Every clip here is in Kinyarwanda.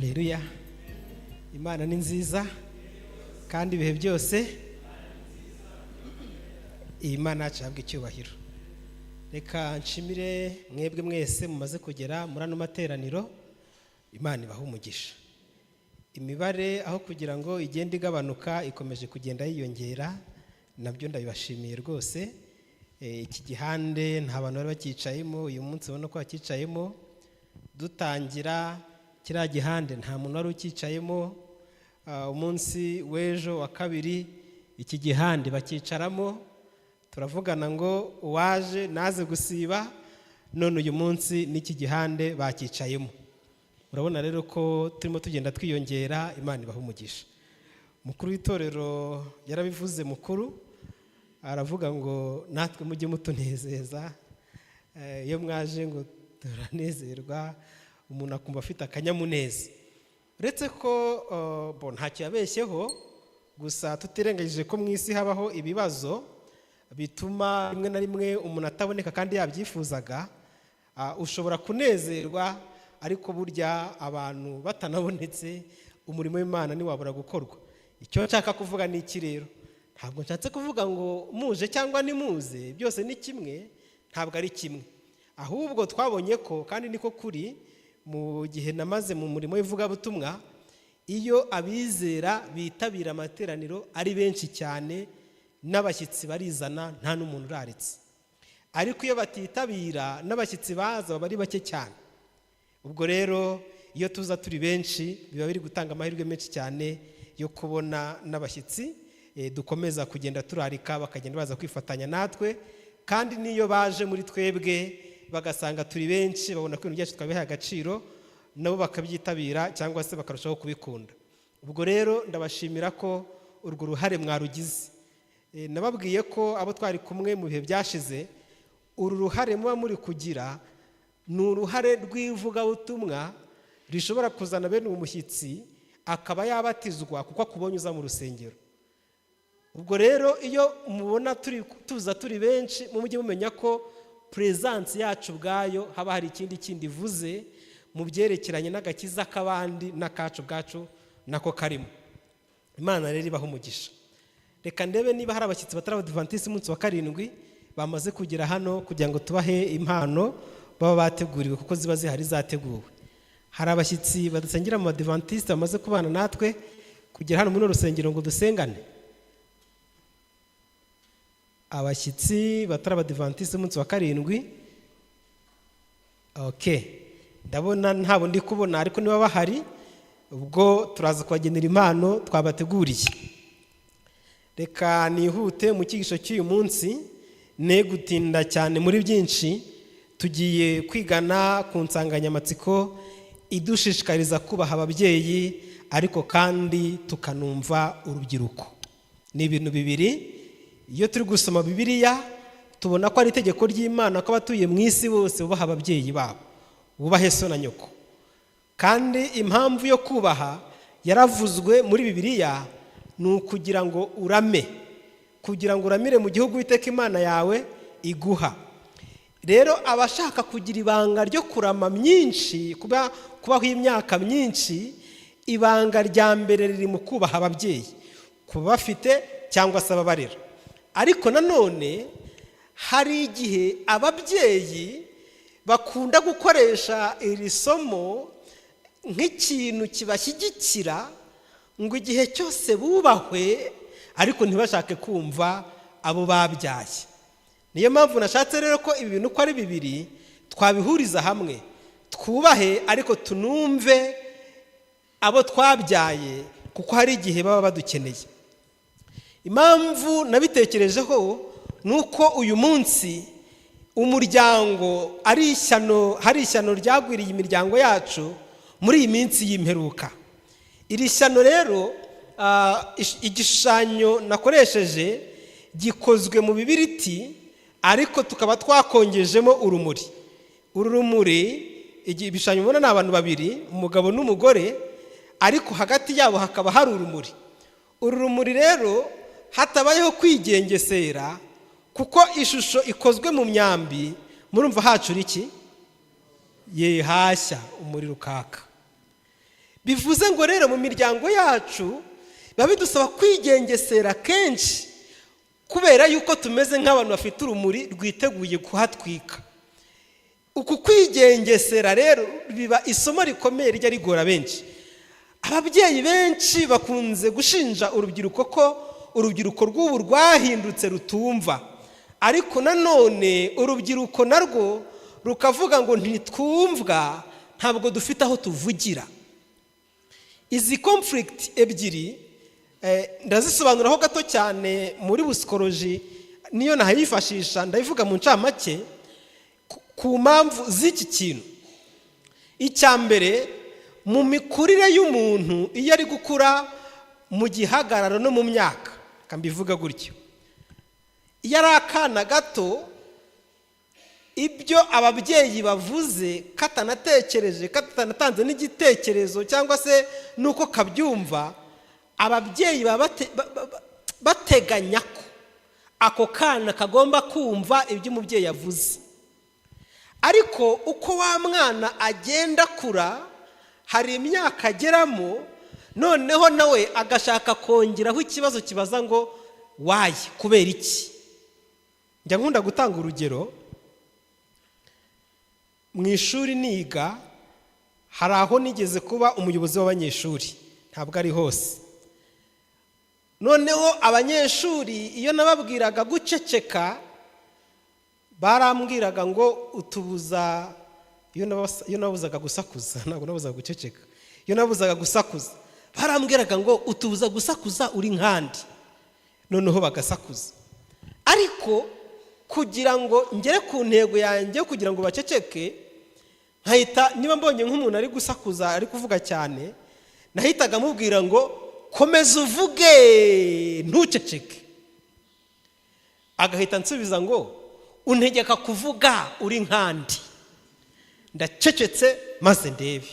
Haleluya. Imana ni nziza kandi ibihe byose Imana yahabwa icyubahiro. Reka nshimire mwebwe mwese mumaze kugera muri ano materaniro. Imana ibaha umugisha. Imibare aho kugira ngo igende igabanuka ikomeje kugenda yiyongera, nabyo ndabibashimiye rwose. Iki gihande nta bantu bari bakicayemo, uyu munsi ubona ko bakicayemo. Dutangira kiriya gihande nta muntu wari ukicayemo. Umunsi w'ejo wa kabiri iki gihande bakicaramo, turavugana ngo uwaje naze gusiba, none uyu munsi n'iki gihande bakicayemo. Urabona rero ko turimo tugenda twiyongera. Imana ibaha umugisha. Mukuru w'itorero yarabivuze, mukuru aravuga ngo natwe mujye mutunezeza. Iyo mwaje ngo turanezerwa, umuntu akumva afite akanyamuneza. Uretse ko ntacyo yabeshyeho, gusa tutirengagije ko mu isi habaho ibibazo bituma rimwe na rimwe umuntu ataboneka kandi yabyifuzaga. Ushobora kunezerwa, ariko burya abantu batanabonetse umurimo w'Imana ntiwabura gukorwa. Icyo nshaka kuvuga ni iki rero? Ntabwo nshatse kuvuga ngo muje cyangwa nimuze byose ni kimwe, ntabwo ari kimwe. Ahubwo twabonye ko, kandi niko kuri, mu gihe namaze mu murimo w'ivugabutumwa, iyo abizera bitabira amateraniro ari benshi cyane, n'abashyitsi barizana nta n'umuntu uraritse. Ariko iyo batitabira n'abashyitsi baza bari bake cyane. Ubwo rero iyo tuza turi benshi biba biri gutanga amahirwe menshi cyane yo kubona n'abashyitsi dukomeza kugenda turarika, bakagenda baza kwifatanya natwe. Kandi niyo baje muri twebwe bagasanga turi benshi, babona ko ibintu byacu twabihaye agaciro, nabo bakabyitabira cyangwa se bakarushaho kubikunda. Ubwo rero ndabashimira ko urwo ruhare mwarugize. Nababwiye ko abo twari kumwe mu bihe byashize, uru ruhare muba muri kugira ni uruhare rw'ivugabutumwa rishobora kuzana bene umushyitsi akaba yabatizwa kuko akubonye uza mu rusengero. Ubwo rero iyo mubona tuza turi benshi, mujye mumenya ko presence yacu ubwayo haba hari ikindi ivuze mu byerekeranye n'agakiza k'abandi n'akacu bwacu nako karimo. Imana rero ibaha umugisha. Reka ndebe niba hari abashyitsi batari Abadiventiste umunsi wa karindwi bamaze kugera hano kugira ngo tubahe impano baba bateguriwe, kuko ziba zihari zateguwe. Hari abashyitsi badasengera mu Badiventiste bamaze kubana natwe kugera hano muri rusengero ngo dusengane. Abashyitsi batari Abadiventiste umunsi wa karindwi, ndabona ntabo ndi kubona, ariko niba bahari ubwo turaza kubagenera impano twabateguriye. Reka nihute mu cyigisho cy'uyu munsi, ne gutinda cyane muri byinshi. Tugiye kwigana ku nsanganyamatsiko idushishikariza kubaha ababyeyi, ariko kandi tukanumva urubyiruko. Ni ibintu bibiri. Iyo turi gusoma Bibiliya tubona ko ari itegeko ry'Imana ko abatuye mu isi bose bubaha ababyeyi babo, bubahe so na nyoko. Kandi impamvu yo kubaha yaravuzwe muri Bibiliya, ni ukugira ngo urame, kugira ngo uramire mu gihugu Uwiteka Imana yawe iguha. Rero abashaka kugira ibanga ryo kurama myinshi, kubaho imyaka myinshi, ibanga rya mbere riri mu kubaha ababyeyi, kuba bafite cyangwa se ababarera. Ariko nanone hari igihe ababyeyi bakunda gukoresha iri somo nk'ikintu kibashyigikira, ngo igihe cyose bubahwe, ariko ntibashake kumva abo babyaye. Niyo mpamvu nashatse rero ko ibi bintu uko ari bibiri twabihuriza hamwe, twubahe ariko tunumve abo twabyaye, kuko hari igihe baba badukeneye. Impamvu nabitekerejeho nuko uyu munsi umuryango hari ishyano ryagwiriye imiryango yacu muri iyi minsi y'imperuka. Iri shyano rero, igishushanyo nakoresheje gikozwe mu bibiriti, ariko tukaba twakongejemo urumuri. Uru rumuri, ibishushanyo ubona ni abantu babiri, umugabo n'umugore, ariko hagati yabo hakaba hari urumuri. Uru rumuri rero hatabayeho kwigengesera, kuko ishusho ikozwe mu myambi, murumva hacura iki? Hashya umuriro ukaka. bivuze ngo rero mu miryango yacu biba bidusaba kwigengesera kenshi, kubera yuko tumeze nk'abantu bafite urumuri rwiteguye kuhatwika. Uku kwigengesera rero biba isomo rikomeye rijya rigora benshi. Ababyeyi benshi bakunze gushinja urubyiruko ko urubyiruko rw'ubu rwahindutse rutumva, ariko nanone urubyiruko narwo rukavuga ngo ntitwumvwa, ntabwo dufite aho tuvugira. Izi conflict ebyiri ndazisobanuraho gato cyane muri psychology, niyo nahayifashisha ndayivuga mu ncamake ku mpamvu z'iki kintu. Icya mbere, mu mikurire y'umuntu iyo ari gukura mu gihagararo no mu myaka, kambivuga gutyo, iyo ari akana gato, ibyo ababyeyi bavuze katanatekereje, katanatanze n'igitekerezo cyangwa se nuko kabyumva, ababyeyi bateganya ko ako kana kagomba kumva ibyo umubyeyi yavuze. Ariko uko wa mwana agenda akura, hari imyaka ageramo, noneho nawe agashaka kongeraho ikibazo kibaza ngo waye kubera iki. Njya nkunda gutanga urugero, mu ishuri niga, hari aho nigeze kuba umuyobozi w'abanyeshuri, ntabwo ari hose. Noneho abanyeshuri iyo nababwiraga guceceka, barambwiraga ngo utubuza, iyo nabuzaga gusakuza, ntabwo nabuzaga guceceka, iyo nabuzaga gusakuza barambwiraga ngo utubuza gusakuza uri nkandi, noneho bagasakuza. Ariko kugira ngo ngere ku ntego yanjye kugira ngo baceceke, nkahita niba mbonye nk'umuntu ari gusakuza ari kuvuga cyane, nahitaga mubwira ngo komeza uvuge ntuceceke. Agahita nsubiza ngo untegeka kuvuga uri nkandi. Ndacecetse maze ndebe.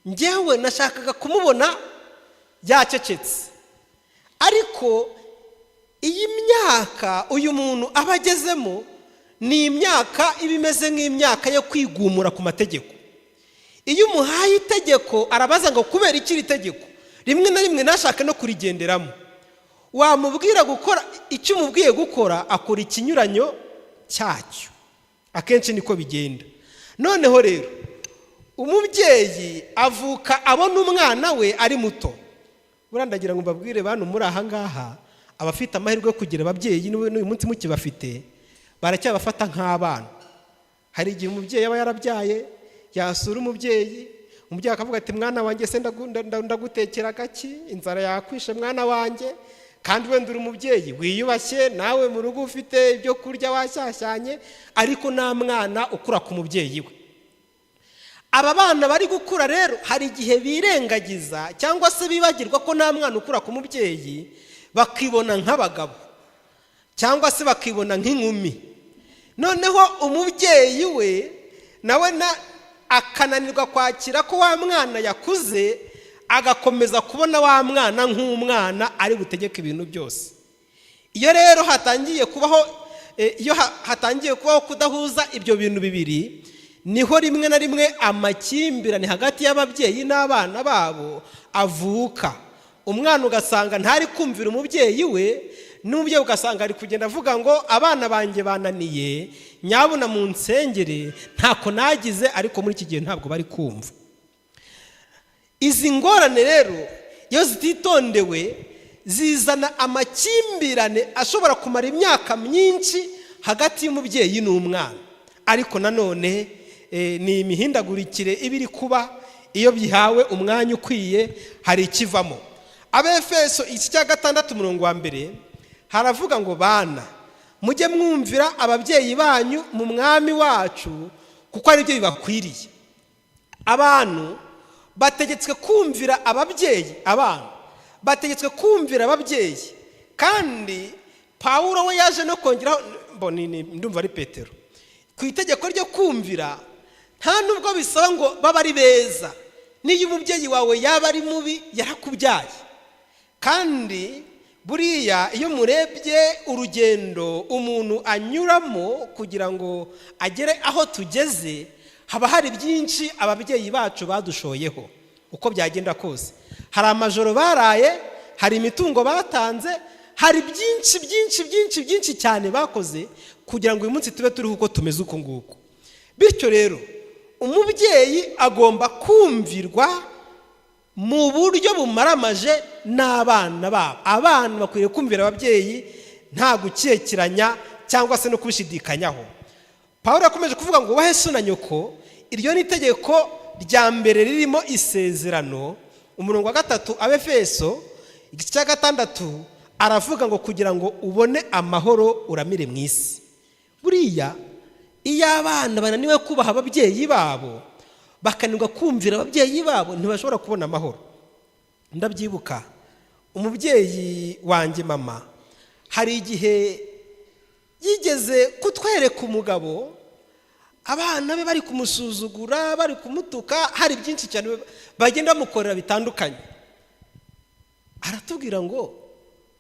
Njyewe nashakaga kumubona yacecetse, ariko iyi myaka uyu muntu aba agezemo ni imyaka iba imeze nk'imyaka yo kwigumura ku mategeko. Iyo umuhaye itegeko arabaza ngo kubera iki iri tegeko, rimwe na rimwe nashaka no kurigenderamo. Wamubwira gukora icyo umubwiye gukora, akora ikinyuranyo cyacyo. Akenshi niko bigenda. Noneho rero umubyeyi avuka abona umwana we ari muto. Burandagira ngo mbabwire bantu muri aha ngaha, abafite amahirwe yo kugira ababyeyi n'uyu munsi mukibafite, baracyabafata nk'abana. Hari igihe umubyeyi aba yarabyaye, yasura umubyeyi akavuga ati mwana wanjye se ndagutekera gaki, inzara yakwishe mwana wanjye, kandi wenda uri umubyeyi wiyubashye, nawe mu rugo ufite ibyo kurya washyashyanye, ariko nta mwana ukura ku mubyeyi we. Aba bana bari gukura rero hari igihe birengagiza cyangwa se bibagirwa ko nta mwana ukura ku mubyeyi, bakibona nk'abagabo cyangwa se bakibona nk'inkumi. Noneho umubyeyi we nawe akananirwa kwakira ko wa mwana yakuze, agakomeza kubona wa mwana nk'umwana ari butegeka ibintu byose. Iyo rero hatangiye kubaho kudahuza ibyo bintu bibiri, niho rimwe na rimwe amakimbirane hagati y'ababyeyi n'abana babo avuka. Umwana ugasanga ntari kumvira umubyeyi we, n'umubyeyi ugasanga ari kugenda avuga ngo abana banjye bananiye, nyabuna mu nsengere, ntako nagize, ariko muri iki gihe ntabwo bari kumva. Izi ngorane rero iyo zititondewe zizana amakimbirane ashobora kumara imyaka myinshi hagati y'umubyeyi n'umwana. Ariko nanone ni imihindagurikire ibiri kuba, iyo bihawe umwanya ukwiye hari ikivamo. Abefeso 6:1 haravuga ngo bana mujye mwumvira ababyeyi banyu mu mwami wacu, kuko ari byo bibakwiriye. Abantu bategetswe kumvira ababyeyi, abana bategetswe kumvira ababyeyi. Kandi Pawulo we yaje no kongeraho, ndumva ari Petero, ku itegeko ryo kumvira nta nubwo bisaba ngo baba ari beza. Niyo umubyeyi wawe yaba ari mubi, yarakubyaye. Kandi buriya iyo murebye urugendo umuntu anyuramo kugira ngo agere aho tugeze, haba hari byinshi ababyeyi bacu badushoyeho uko byagenda kose. Hari amajoro baraye, hari imitungo batanze, hari byinshi cyane bakoze kugira ngo uyu munsi tube turiho uko tumeze uko nguko. Bityo rero umubyeyi agomba kumvirwa mu buryo bumaramaje n'abana babo. Abana bakwiriye kumvira ababyeyi nta gukekeranya cyangwa se no kubishidikanyaho. Pawulo yakomeje kuvuga ngo wahe so na nyoko, iryo ni itegeko rya mbere ririmo isezerano. Umurongo wa 3 Abefeso igice cya 6 aravuga ngo kugira ngo ubone amahoro uramire mu isi. Buriya iyo abana bananiwe kubaha ababyeyi babo, bakanirwa kumvira ababyeyi babo, ntibashobora kubona amahoro. Ndabyibuka umubyeyi wanjye mama, hari igihe yigeze kutwereka umugabo, abana be bari kumusuzugura, bari kumutuka, hari byinshi cyane bagenda bamukorera bitandukanye. Aratubwira ngo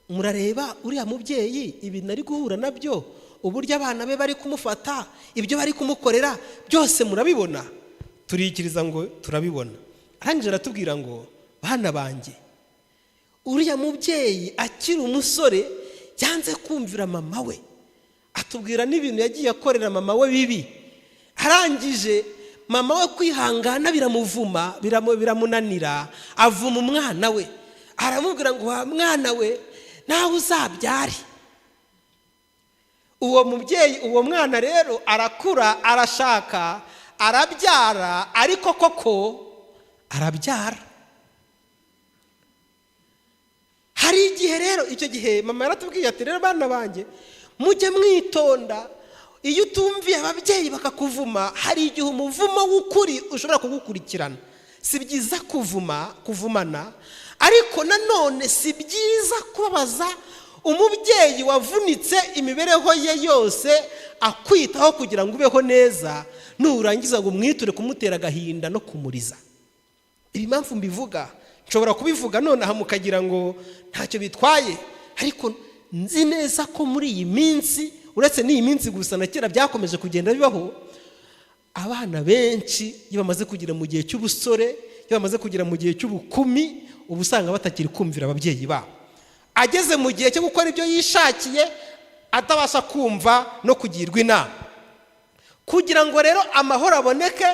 murareba uriya mubyeyi ibintu ari guhura nabyo, uburyo abana be bari kumufata, ibyo bari kumukorera byose murabibona? Turikiriza ngo turabibona. Arangije aratubwira ngo bana banjye, uriya mubyeyi akiri umusore yanze kumvira mama we, atubwira n'ibintu yagiye akorera mama we bibi. Arangije mama we kwihangana biramuvuma, biramunanira, avuma umwana we, aramubwira ngo wa mwana we nawe uzabyare. Uwo mubyeyi, uwo mwana rero arakura, arashaka, arabyara, ariko koko arabyara. Hari igihe rero, icyo gihe mama yaratubwiye ati rero bana banjye mujye mwitonda, iyo utumviye ababyeyi bakakuvuma, hari igihe umuvumo w'ukuri ushobora kugukurikirana. Si byiza kuvumana, ariko nanone si byiza kubabaza umubyeyi wavunitse imibereho ye yose akwitaho kugira ngo ubeho neza, nurangiza ngo umwiture kumutera agahinda no kumuriza. Ibi mpamvu mbivuga, nshobora kubivuga nonaha mukagira ngo ntacyo bitwaye, ariko nzi neza ko muri iyi minsi, uretse n'iyi minsi gusa na kera byakomeje kugenda bibaho, abana benshi iyo bamaze kugira mu gihe cy'ubusore, iyo bamaze kugira mu gihe cy'ubukumi, ubu usanga batakiri kumvira ababyeyi babo. Ageze mu gihe cyo gukora ibyo yishakiye, atabasha kumva no kugirwa inama. Kugira ngo rero amahoro aboneke,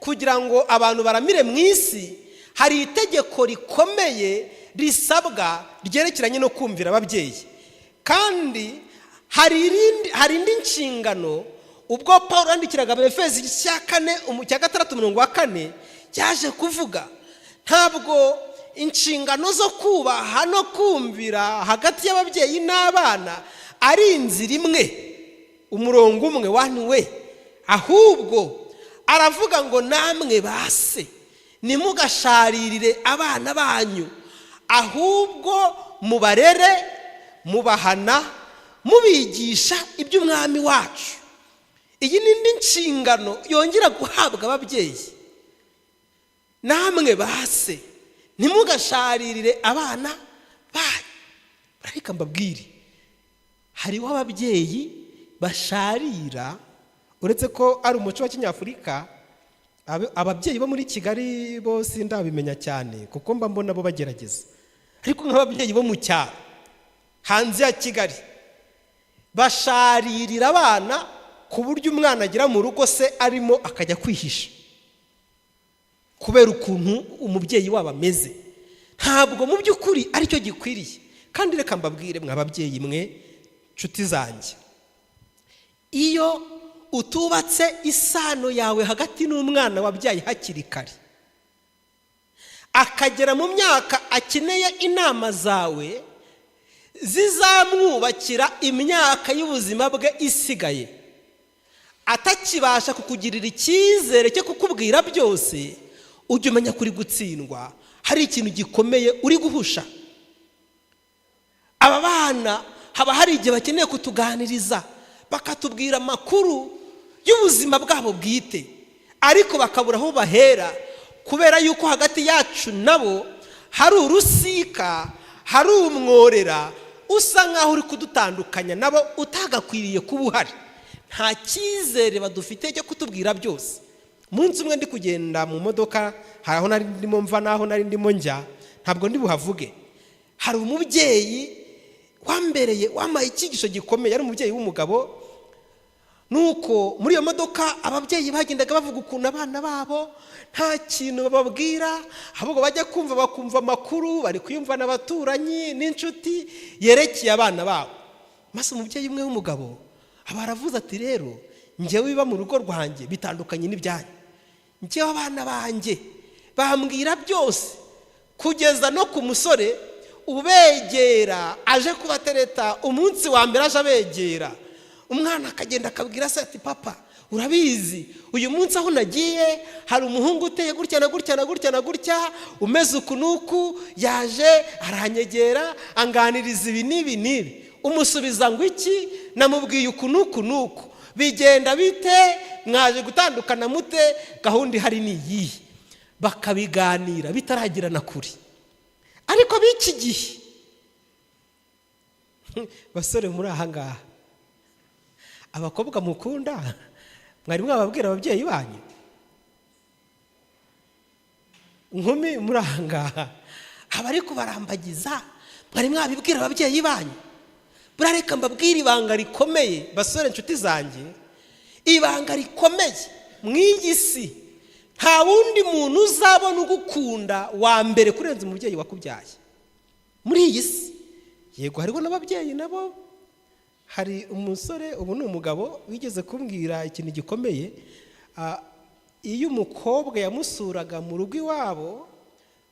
kugira ngo abantu baramire mu isi, hari itegeko rikomeye risabwa ryerekeranye no kumvira ababyeyi. Kandi hari indi nshingano ubwo Pawulo yandikiraga Abefeso igice cya 4 yaje kuvuga. Ntabwo inshingano zo kubaha no kumvira hagati y'ababyeyi n'abana ari inzira imwe, umurongo umwe, one way, ahubwo aravuga ngo namwe base nimugasharirire abana banyu, ahubwo mubarere, mubahana, mubigisha iby'umwami wacu. Iyi ni indi nshingano yongera guhabwa ababyeyi. Namwe base ntimugasharirire abana banyu. Ariko mbabwire, hariho ababyeyi basharira, uretse ko ari umuco wa Kinyafurika. Ababyeyi bo muri Kigali bo sindabimenya cyane kuko mba mbona bo bagerageza, ariko nk'ababyeyi bo mu cyaro hanze ya Kigali basharirira abana ku buryo umwana agira mu rugo se arimo akajya kwihisha kubera ukuntu umubyeyi wabo ameze. Ntabwo mu by'ukuri aricyo gikwiriye. Kandi reka mbabwire mw'ababyeyi mwe nshuti zanjye, iyo utubatse isano yawe hagati n'umwana wabyaye hakiri kare, akagera mu myaka akeneye inama zawe zizamwubakira imyaka y'ubuzima bwe isigaye, atakibasha kukugirira icyizere cyo kukubwira byose, ujye umenya kuri gutsindwa, hari ikintu gikomeye uri guhusha. Aba bana haba hari igihe bakeneye kutuganiriza, bakatubwira amakuru y'ubuzima bwabo bwite, ariko bakabura aho bahera kubera yuko hagati yacu nabo hari urusika, hari umworera usa nkaho uri kudutandukanya nabo utagakwiriye kuba uhari. Nta cyizere badufite cyo kutubwira byose. Munsi umwe ndi kugenda mu modoka, hari aho nari ndimo mva naho nari ndimo njya, ntabwo ndi buhavuge. Hari umubyeyi wambereye wamaye icyigisho gikomeye, ari umubyeyi w'umugabo. Nuko muri iyo modoka ababyeyi bagendaga bavuga ukuntu abana babo nta kintu bababwira, ahubwo bajya kumva bakumva amakuru, bari kuyumva n'abaturanyi n'inshuti yerekeye abana babo. Maze umubyeyi umwe w'umugabo aba aravuze ati, rero njyewe biba mu rugo rwanjye bitandukanye n'ibyanyu. Njyewe abana banjye bambwira byose, kugeza no ku musore ubegera aje kubatereta. Umunsi wa mbere aje abegera, umwana akagenda akabwira se ati, papa urabizi uyu munsi aho nagiye hari umuhungu uteye gutya na gutya na gutya na gutya, umeze uku nuku, yaje aranyegera anganiriza ibi n'ibi n'ibi. Umusubiza ngo iki? Namubwiye uku nuku nuku. Bigenda bite? Mwaje gutandukana mute? Gahunda ihari ni iyi. Bakabiganira bitaragirana kuri. Ariko biki gihe basore muri aha ngaha, abakobwa mukunda, mwari mwababwira ababyeyi banyu? Nkumi muri aha ngaha, abari kubarambagiza, mwari mwabibwira ababyeyi banyu? Burareka mbabwira ibanga rikomeye basore inshuti zanjye, ibanga rikomeye mw'iyi si. Nta wundi muntu uzabona ugukunda wa mbere kurenza umubyeyi wakubyaye muri iyi si. Yego hariho n'ababyeyi nabo. Hari umusore, ubu ni umugabo, wigeze kumbwira ikintu gikomeye. Iyo umukobwa yamusuraga mu rugo iwabo,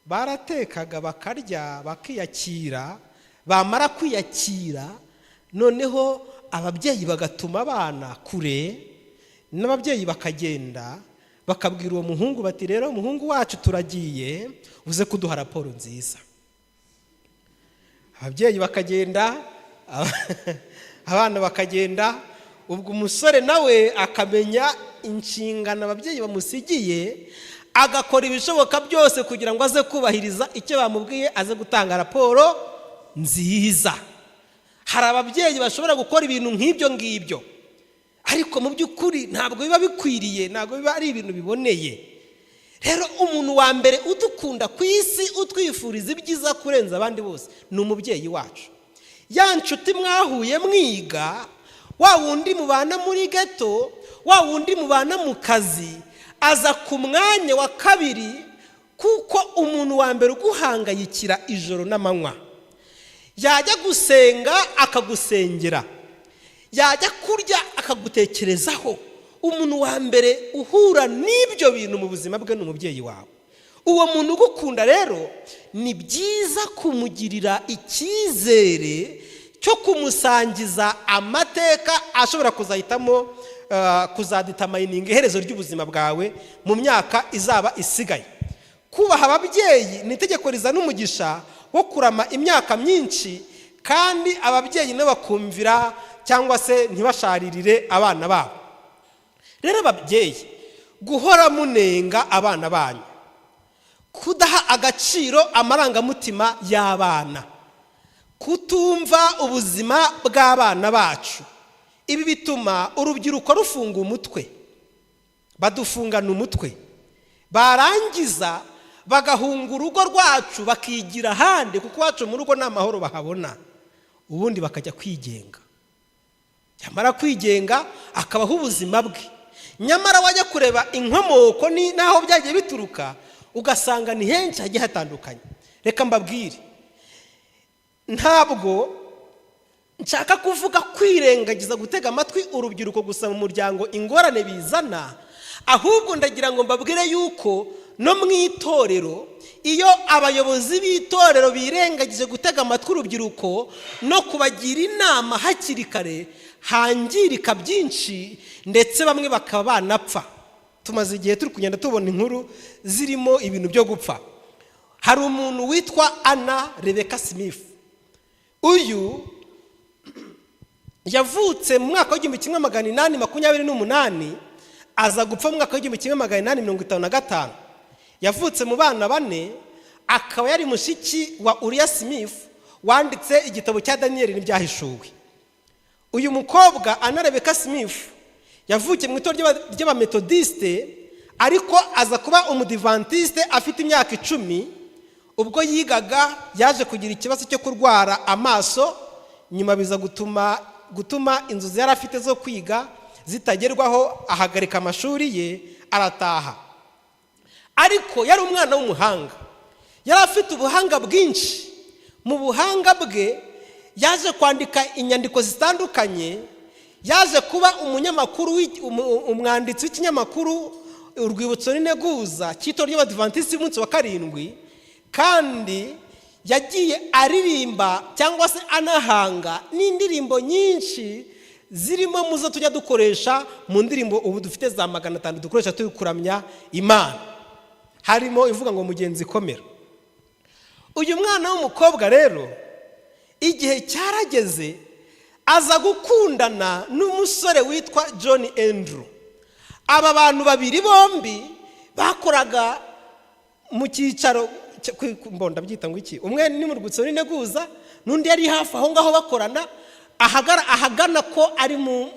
baratekaga bakarya bakiyakira, bamara kwiyakira noneho ababyeyi bagatuma abana kure, n'ababyeyi bakagenda bakabwira uwo muhungu bati, rero umuhungu wacu turagiye, uze kuduha raporo nziza. Ababyeyi bakagenda, abana bakagenda. Ubwo umusore nawe akamenya inshingano ababyeyi bamusigiye, agakora ibishoboka byose kugira ngo aze kubahiriza icyo bamubwiye, aze gutanga raporo nziza. Hari ababyeyi bashobora gukora ibintu nk'ibyo ngibyo, ariko mu by'ukuri ntabwo biba bikwiriye, ntabwo biba ari ibintu biboneye. Rero umuntu wa mbere udukunda ku isi, utwifuriza ibyiza kurenza abandi bose, ni umubyeyi wacu. Ya nshuti mwahuye mwiga, wa wundi mubana muri geto, wa wundi mubana mu kazi, aza ku mwanya wa kabiri, kuko umuntu wa mbere uguhangayikira ijoro n'amanywa. Yajya gusenga akagusengera, yajya kurya akagutekerezaho. Umuntu wa mbere uhura n'ibyo bintu mu buzima bwe ni umubyeyi wawe. Uwo muntu ugukunda rero ni byiza kumugirira icyizere cyo kumusangiza amateka ashobora kuzahitamo kuzaditamayininga iherezo ry'ubuzima bwawe mu myaka izaba isigaye. Kubaha ababyeyi ni itegeko rizana umugisha wo kurama imyaka myinshi, kandi ababyeyi nabo bakumvira cyangwa se ntibasharirire abana babo. Rero ababyeyi, guhora munenga abana banyu, kudaha agaciro amarangamutima y'abana, kutumva ubuzima bw'abana bacu, ibi bituma urubyiruko rufunga umutwe, badufungana umutwe, barangiza bagahunga urugo rwacu bakigira ahandi, kuko wacu mu rugo nta mahoro bahabona, ubundi bakajya kwigenga. Yamara kwigenga akabaho ubuzima bwe, nyamara wajya kureba inkomoko n'aho byagiye bituruka, ugasanga ni henshi hagiye hatandukanye. Reka mbabwire, ntabwo nshaka kuvuga kwirengagiza gutega amatwi urubyiruko gusa mu muryango ingorane bizana, ahubwo ndagira ngo mbabwire yuko no mu itorero, iyo abayobozi b'itorero birengagije gutega amatwi urubyiruko no kubagira inama hakiri kare, hangirika byinshi, ndetse bamwe bakaba banapfa. Tumaze igihe turi kugenda tubona inkuru zirimo ibintu byo gupfa. Hari umuntu witwa Anna Rebecca Smith. Uyu yavutse mu mwaka w'1828, aza gupfa mu mwaka w'1855. Yavutse mu bana 4, akaba yari mushiki wa Uriah Smith wanditse igitabo cya Daniel n'ibyahishuwe. Uyu mukobwa Anna Rebecca Smith yavukiye mu itorero ry'abametodiste, ariko aza kuba umudivantiste afite imyaka 10. ubwo yigaga yaje kugira ikibazo cyo kurwara amaso, nyuma biza gutuma inzozi yari afite zo kwiga zitagerwaho, ahagarika amashuri ye arataha. Ariko yari umwana w'umuhanga, yari afite ubuhanga bwinshi. Mu buhanga bwe yaje kwandika inyandiko zitandukanye, yaje kuba umunyamakuru, umwanditsi w'ikinyamakuru Urwibutso n'Integuza cy'itorero ry'Abadiventiste b'umunsi wa karindwi, kandi yagiye aririmba cyangwa se anahanga n'indirimbo nyinshi zirimo muzo tujya dukoresha mu ndirimbo ubu dufite za 500 dukoresha turi kuramya Imana, harimo ivuga ngo mugenzi komera. Uyu mwana w'umukobwa rero igihe cyarageze aza gukundana n'umusore witwa John Andrew. Aba bantu babiri bombi bakoraga mu cyicaro mbonda byita ngo iki, umwe ni mu Urwibutso n'Integuza n'undi yari hafi aho ngaho bakorana, ahagana ko ari mu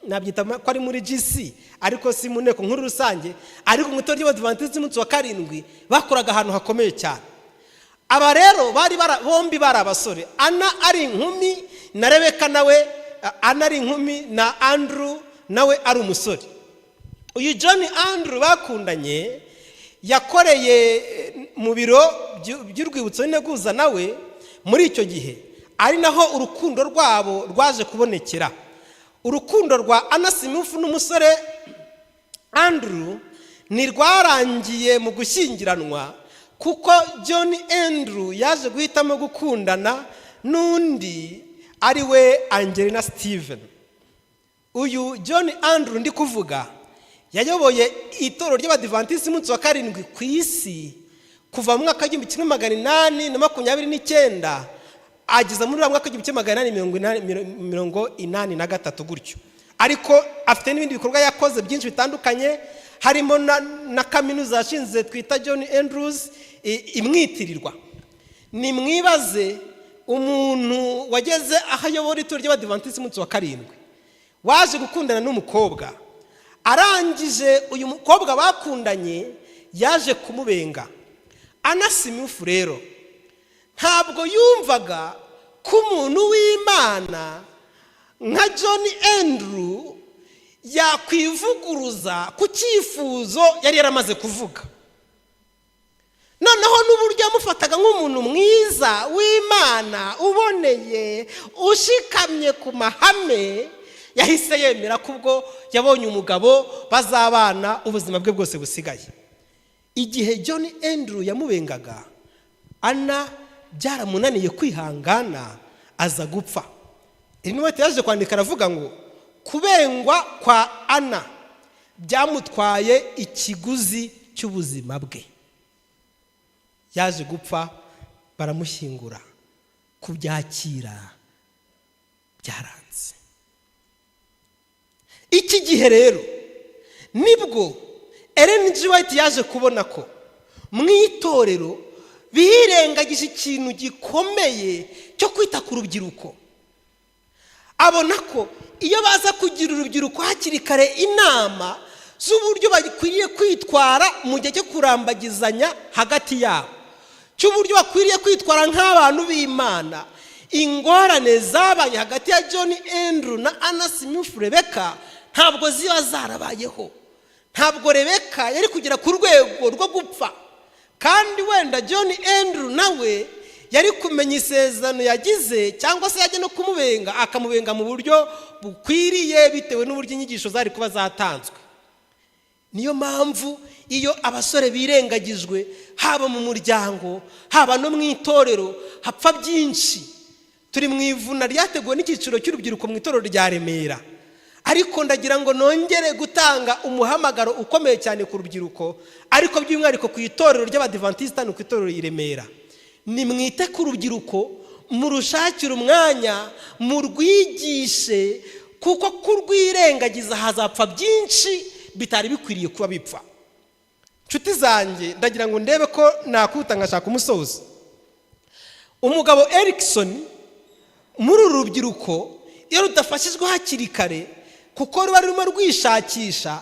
nabyita ko ari muri GC, ariko si mu nteko nkuru rusange, ariko mu itorero ry'Abadiventiste b'umunsi wa karindwi bakoraga ahantu hakomeye cyane. Aba rero bombi bari abasore, Ana ari inkumi na Rebeka nawe, Ana ari inkumi na Andrew nawe ari umusore. Uyu John Andrew bakundanye yakoreye mu biro by'Urwibutso n'Integuza nawe muri icyo gihe, ari naho urukundo rwabo rwaje kubonekera. Urukundo rwa Ana Smith n'umusore Andrew ntirwarangiye mu gushyingiranwa, kuko John Andrew yaje guhitamo gukundana n'undi ari we Angelina Steven. Uyu John Andrew ndi kuvuga yayoboye itorero ry'Abadiventiste b'umunsi wa karindwi ku isi kuva mu mwaka w'1829 ageza muri mwaka w'1883 gutyo. Ariko afite n'ibindi bikorwa yakoze byinshi bitandukanye, harimo na kaminuza yashinze twita John Andrews imwitirirwa. Ni mwibaze umuntu wageze ahayobora itorero ry'Abadiventiste b'umunsi wa karindwi waje gukundana n'umukobwa, arangije uyu mukobwa bakundanye yaje kumubenga. Ana Smith rero ntabwo yumvaga ko umuntu w'Imana nka John Andrew yakwivuguruza ku cyifuzo yari yaramaze kuvuga. Noneho n'uburyo yamufataga nk'umuntu mwiza w'Imana uboneye ushikamye ku mahame, yahise yemera kubwo yabonye umugabo bazabana ubuzima bwe bwose busigaye. Igihe John Andrew yamubengaga, Ana byaramunaniye kwihangana aza gupfa. Intumwa yaje kwandika aravuga ngo kubengwa kwa Ana byamutwaye ikiguzi cy'ubuzima bwe. Yaje gupfa, baramushyingura, kubyakira byaranze. Iki gihe rero nibwo Ellen G. White yaje kubona ko mu itorero birengagije ikintu gikomeye cyo kwita ku rubyiruko. Abona ko iyo baza kugira urubyiruko hakiri kare inama z'uburyo bakwiriye kwitwara mu gihe cyo kurambagizanya hagati yabo, cy'uburyo bakwiriye kwitwara nk'abantu b'Imana, ingorane zabaye hagati ya John Andrew na Ana Smith Rebeka ntabwo ziba zarabayeho. Ntabwo Rebeka yari kugera ku rwego rwo gupfa, kandi wenda John Andrew nawe yari kumenya isezerano yagize, cyangwa se yajya no kumubenga akamubenga mu buryo bukwiriye bitewe n'uburyo inyigisho zari kuba zatanzwe. Niyo mpamvu iyo abasore birengagijwe, haba mu muryango haba no mu itorero, hapfa byinshi. Turi mu ivuna ryateguwe n'icyiciro cy'urubyiruko mu itorero rya Remera, ariko ndagira ngo nongere gutanga umuhamagaro ukomeye cyane ku rubyiruko, ariko by'umwihariko ku itorero ry'Abadiventiste no ku itorero i Remera. Ni mwite ku rubyiruko, murushakira umwanya, murwigishe, kuko kurwirengagiza hazapfa byinshi bitari bikwiriye kuba bipfa. Nshuti zanjye, ndagira ngo ndebe ko nakuta ngashaka umusozo. Umugabo Erikson muri uru rubyiruko iyo rudafashijwe hakiri kare, kuko ruba rurimo rwishakisha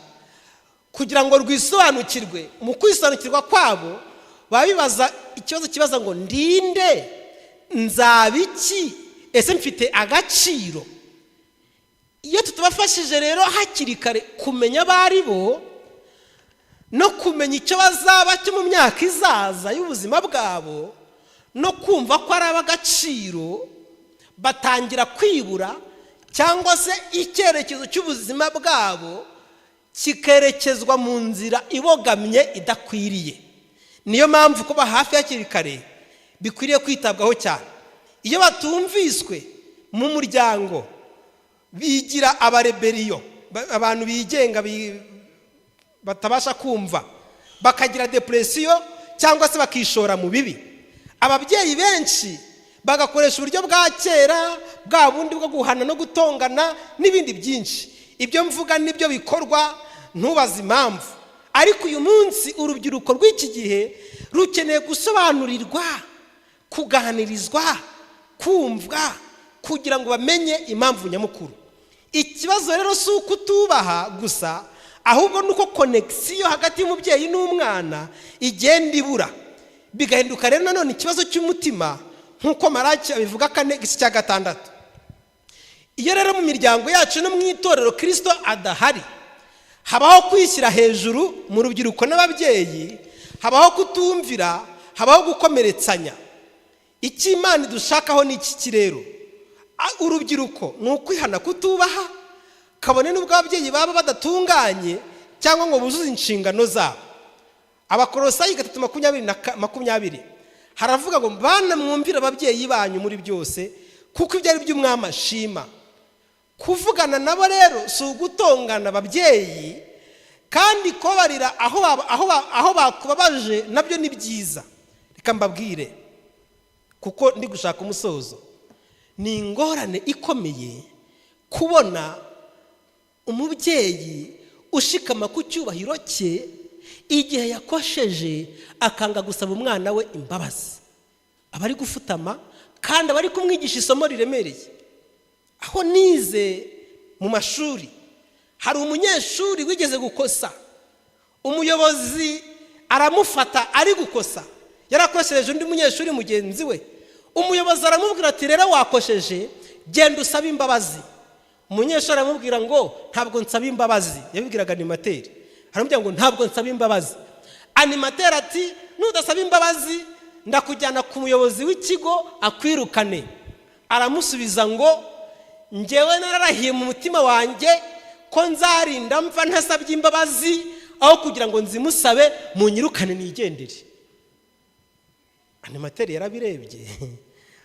kugira ngo rwisobanukirwe. Mu kwisobanukirwa kwabo babibaza ikibazo kibaza ngo ndinde, nzaba iki, ese mfite agaciro. Iyo tutubafashije rero hakiri kare kumenya abari bo no kumenya icyo bazaba cyo mu myaka izaza y'ubuzima bwabo, no kumva ko ari ab'agaciro, batangira kwibura cyangwa se icyerekezo cy'ubuzima bwabo kikerekezwa mu nzira ibogamye idakwiriye. Niyo mpamvu kuba hafi hakiri kare bikwiriye kwitabwaho cyane. Iyo batumviswe mu muryango bigira abareberiyo, abantu bigenga batabasha kumva, bakagira depresiyo cyangwa se bakishora mu bibi. Ababyeyi benshi bagakoresha uburyo bwa kera, bwa bundi bwo guhana no gutongana n'ibindi byinshi. Ibyo mvuga nibyo bikorwa, ntubaze impamvu. Ariko uyu munsi urubyiruko rw'iki gihe rukeneye gusobanurirwa, kuganirizwa, kumvwa, kugira ngo bamenye impamvu nyamukuru. Ikibazo rero si uko utubaha gusa, ahubwo nuko connection hagati y'umubyeyi n'umwana igenda ibura, bigahinduka rero nanone ikibazo cy'umutima, nk'uko Maraki abivuga 4:6. Iyo rero mu miryango yacu no mu itorero Kristo adahari, habaho kwishyira hejuru mu rubyiruko n'ababyeyi, habaho kutumvira, habaho gukomeretsanya. Iki Imana dushakaho ni iki rero? Urubyiruko ni ukwihana kutubaha, kabone n'ubwo ababyeyi baba badatunganye cyangwa ngo buzuze inshingano zabo. Abakolosayi 3:20 haravuga ngo bana mwumvira ababyeyi banyu muri byose, kuko ibyo ari by'umwami ashima. Kuvugana nabo rero si ugutongana ababyeyi, kandi kubabarira aho bakubabaje nabyo ni byiza. Reka mbabwire, kuko ndi gushaka umusozo, ni ingorane ikomeye kubona umubyeyi ushikama ku cyubahiro cye igihe yakosheje akanga gusaba umwana we imbabazi. Abari gufutama kandi abari kumwigisha isomo riremereye. Aho nize mu mashuri hari umunyeshuri wigeze gukosa, umuyobozi aramufata ari gukosa, yarakosheje undi munyeshuri mugenzi we. Umuyobozi aramubwira ati rero wakosheje, genda usaba imbabazi. Umunyeshuri aramubwira ngo ntabwo nsaba imbabazi. Yabibwiraga animateri, aramubwira ngo ntabwo nsaba imbabazi. Animateri ati nudasaba imbabazi ndakujyana ku muyobozi w'ikigo akwirukane. Aramusubiza ngo njyewe nararahiye mu mutima wanjye ko nzarinda mva ntasabye imbabazi, aho kugira ngo nzimusabe munyirukane nigendere. Animateri yarabirebye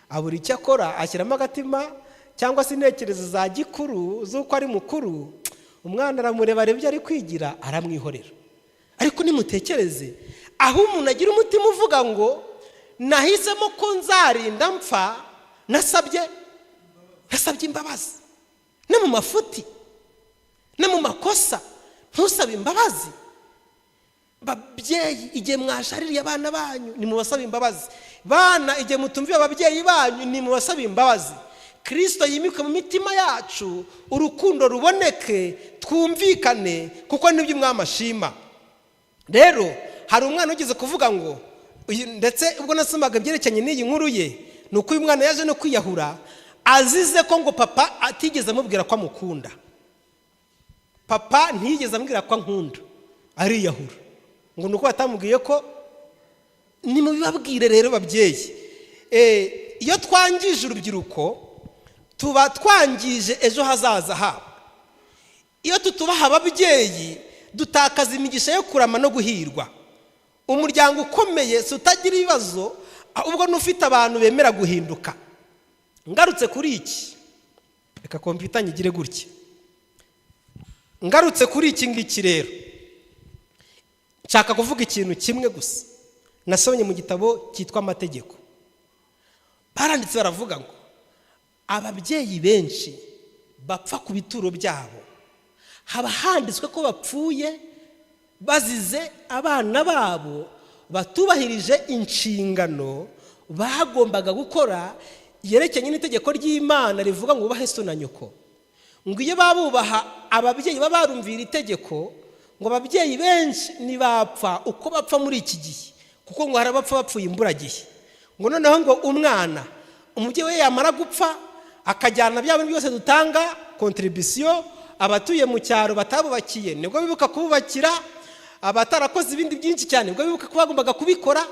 abura icyo akora, ashyiramo agatima cyangwa se intekerezo za gikuru z'uko ari mukuru. Umwana aramureba arebye ari kwigira, aramwihorera. Ariko nimutekereze, aho umuntu agira umutima uvuga ngo nahisemo ko nzarinda mpfa nasabye imbabazi, no mu mafuti no mu makosa ntusabe imbabazi. Babyeyi, igihe mwashaririye abana banyu nimubasabe imbabazi. Bana, igihe mutumviye ababyeyi banyu nimubasabe imbabazi. Kristo yimike mu mitima yacu, urukundo ruboneke, twumvikane, kuko nibyo umwami ashima. Rero hari umwana ugeze kuvuga ngo, ndetse ubwo nasomaga byerekeranye n'iyi nkuru ye, ni uko uyu mwana yaje no kwiyahura azize ko ngo papa atigeze amubwira ko amukunda. Papa ntiyigeze amubwira ko ankunda, ariyahura. Ngo nuko batamubwiye ko. Nimubibabwire rero babyeyi, iyo twangije urubyiruko tuba twangije ejo hazaza habo. Iyo tutubaha ababyeyi dutakaza imigisha yo kurama no guhirwa. Umuryango ukomeye si utagira ibibazo, ahubwo n'ufite abantu bemera guhinduka. Ngarutse kuri iki, reka kompiyuta nyigire gutya. Ngarutse kuri iki ngiki rero, nshaka kuvuga ikintu kimwe gusa. Nasomye mu gitabo cyitwa Amategeko. Baranditse baravuga ngo ababyeyi benshi bapfa ku bituro byabo, haba handitswe ko bapfuye bazize abana babo batubahirije inshingano bagombaga gukora yerekeranye n'itegeko ry'Imana rivuga ngo ubahe so na nyoko. Ngo iyo babubaha ababyeyi babarumvira itegeko, ngo ababyeyi benshi ntibapfa uko bapfa muri iki gihe, kuko ngo hari abapfa bapfuye imburagihe. Ngo noneho ngo umwana umubyeyi we yamara gupfa akajyana bya bintu byose dutanga contribution, abatuye mu cyaro batabubakiye nibwo bibuka kububakira, abatarakoze ibindi byinshi cyane nibwo bibuka ko bagombaga kubikora,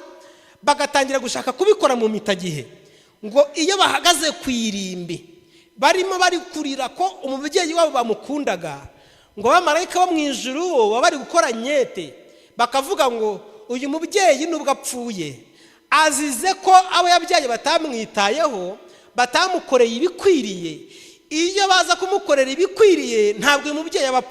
bagatangira gushaka kubikora mu mitagihe. Ngo iyo bahagaze ku irimbi barimo bari kurira ko umubyeyi wabo bamukundaga, ngo abamarayika bo mu ijuru baba bari gukora nyete, bakavuga ngo uyu mubyeyi nubwo apfuye azize ko abo yabyaye batamwitayeho, batamukoreye ibikwiriye. Iyo baza kumukorera ibikwiriye ntabwo uyu mubyeyi aba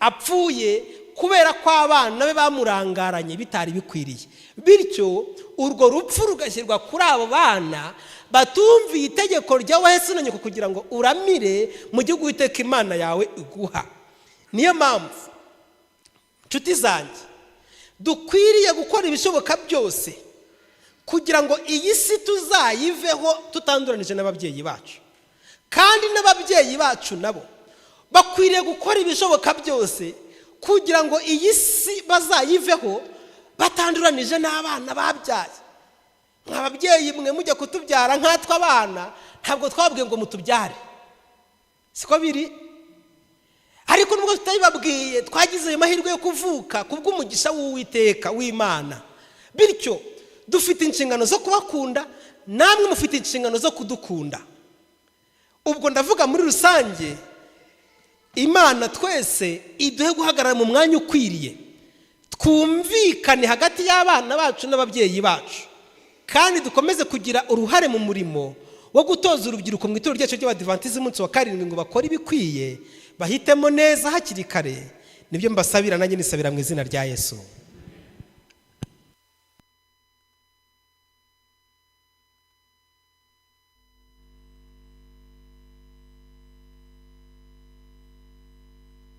apfuye kubera ko abana be bamurangaranye bitari bikwiriye. Bityo urwo rupfu rugashyirwa kuri abo bana batumviye itegeko ryawe Yesu na nyoko kugira ngo uramire mu gihugu Uwiteka Imana yawe iguha. Niyo mpamvu nshuti zanjye dukwiriye gukora ibishoboka byose kugira ngo iyi si tuzayiveho tutanduranije n'ababyeyi bacu, kandi n'ababyeyi bacu nabo bakwiriye gukora ibishoboka byose kugira ngo iyi si bazayiveho batanduranije n'abana babyaye. Nk'ababyeyi mwe mujya kutubyara nkatwe abana ntabwo twabwiye ngo mutubyare, siko biri. Ariko nubwo tutayibabwiye twagize ayo mahirwe yo kuvuka kubw'umugisha w'Uwiteka w'Imana. Bityo dufite inshingano zo kubakunda, namwe mufite inshingano zo kudukunda. Ubwo ndavuga muri rusange, Imana twese iduhe guhagarara mu mwanya ukwiriye, twumvikane hagati y'abana bacu n'ababyeyi bacu, kandi dukomeze kugira uruhare mu murimo wo gutoza urubyiruko mu itorero ryacu ry'Abadiventisti umunsi wa karindwi ngo bakore ibikwiye, bahitemo neza hakiri kare. Nibyo mbasabira, nanjye nisabira mu izina rya Yesu.